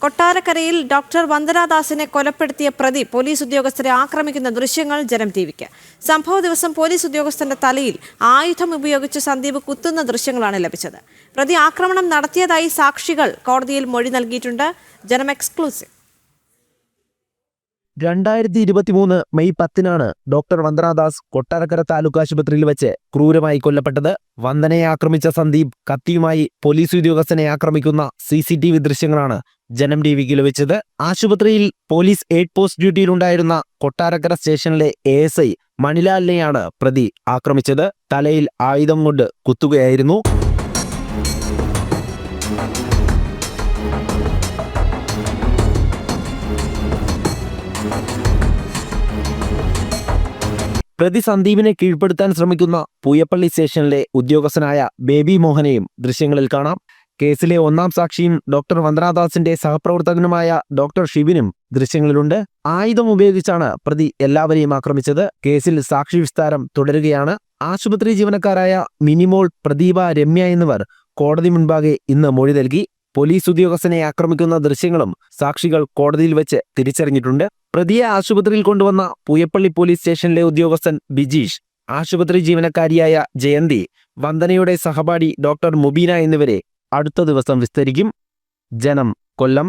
കൊട്ടാരക്കരയിൽ ഡോക്ടർ വന്ദനാദാസിനെ കൊലപ്പെടുത്തിയ പ്രതി പോലീസ് ഉദ്യോഗസ്ഥരെ ആക്രമിക്കുന്ന ദൃശ്യങ്ങൾ ജനം ടിവിക്ക്. സംഭവ ദിവസം പോലീസ് ഉദ്യോഗസ്ഥന്റെ തലയിൽ ആയുധം ഉപയോഗിച്ച് സന്ദീപ് കുത്തുന്ന ദൃശ്യങ്ങളാണ് ലഭിച്ചത്. പ്രതി ആക്രമണം നടത്തിയതായി സാക്ഷികൾ കോടതിയിൽ മൊഴി നൽകിയിട്ടുണ്ട്. ജനം exclusive. 2023 May 10 doctor Vandana Das Kottarakkara taluk ആശുപത്രിയിൽ വെച്ച് ക്രൂരമായി കൊല്ലപ്പെട്ടത്. വന്ദനയെ ആക്രമിച്ച സന്ദീപ് കത്തിയുമായി പോലീസ് ഉദ്യോഗസ്ഥനെ ആക്രമിക്കുന്ന CCTV ദൃശ്യങ്ങളാണ് ജനം ടിവിക്ക് ലഭിച്ചത്. ആശുപത്രിയിൽ പോലീസ് 8 പോസ്റ്റ് ഡ്യൂട്ടിയിലുണ്ടായിരുന്ന കൊട്ടാരക്കര സ്റ്റേഷനിലെ ASI മണിലാലിനെയാണ് പ്രതി ആക്രമിച്ചത്. തലയിൽ ആയുധം കൊണ്ട് കുത്തുകയായിരുന്നു. പ്രതി സന്ദീപിനെ കീഴ്പ്പെടുത്താൻ ശ്രമിക്കുന്ന പൂയപ്പള്ളി സ്റ്റേഷനിലെ ഉദ്യോഗസ്ഥനായ ബേബി മോഹനെയും ദൃശ്യങ്ങളിൽ കാണാം. കേസിലെ ഒന്നാം സാക്ഷിയും ഡോക്ടർ വന്ദനാദാസിന്റെ സഹപ്രവർത്തകനുമായ ഡോക്ടർ ഷിബിനും ദൃശ്യങ്ങളിലുണ്ട്. ആയുധം ഉപയോഗിച്ചാണ് പ്രതി എല്ലാവരെയും ആക്രമിച്ചത്. കേസിൽ സാക്ഷി വിസ്താരം തുടരുകയാണ്. ആശുപത്രി ജീവനക്കാരായ മിനിമോൾ, പ്രദീപ, രമ്യ എന്നിവർ കോടതി മുൻപാകെ ഇന്ന് മൊഴി നൽകി. പോലീസ് ഉദ്യോഗസ്ഥനെ ആക്രമിക്കുന്ന ദൃശ്യങ്ങളും സാക്ഷികൾ കോടതിയിൽ വെച്ച് തിരിച്ചറിഞ്ഞിട്ടുണ്ട്. പ്രതിയെ ആശുപത്രിയിൽ കൊണ്ടുവന്ന പൂയപ്പള്ളി പോലീസ് സ്റ്റേഷനിലെ ഉദ്യോഗസ്ഥൻ ബിജീഷ്, ആശുപത്രി ജീവനക്കാരിയായ ജയന്തി, വന്ദനയുടെ സഹപാഠി ഡോക്ടർ മുബീന എന്നിവരെ അടുത്ത ദിവസം വിസ്തരിക്കും. ജനം, കൊല്ലം.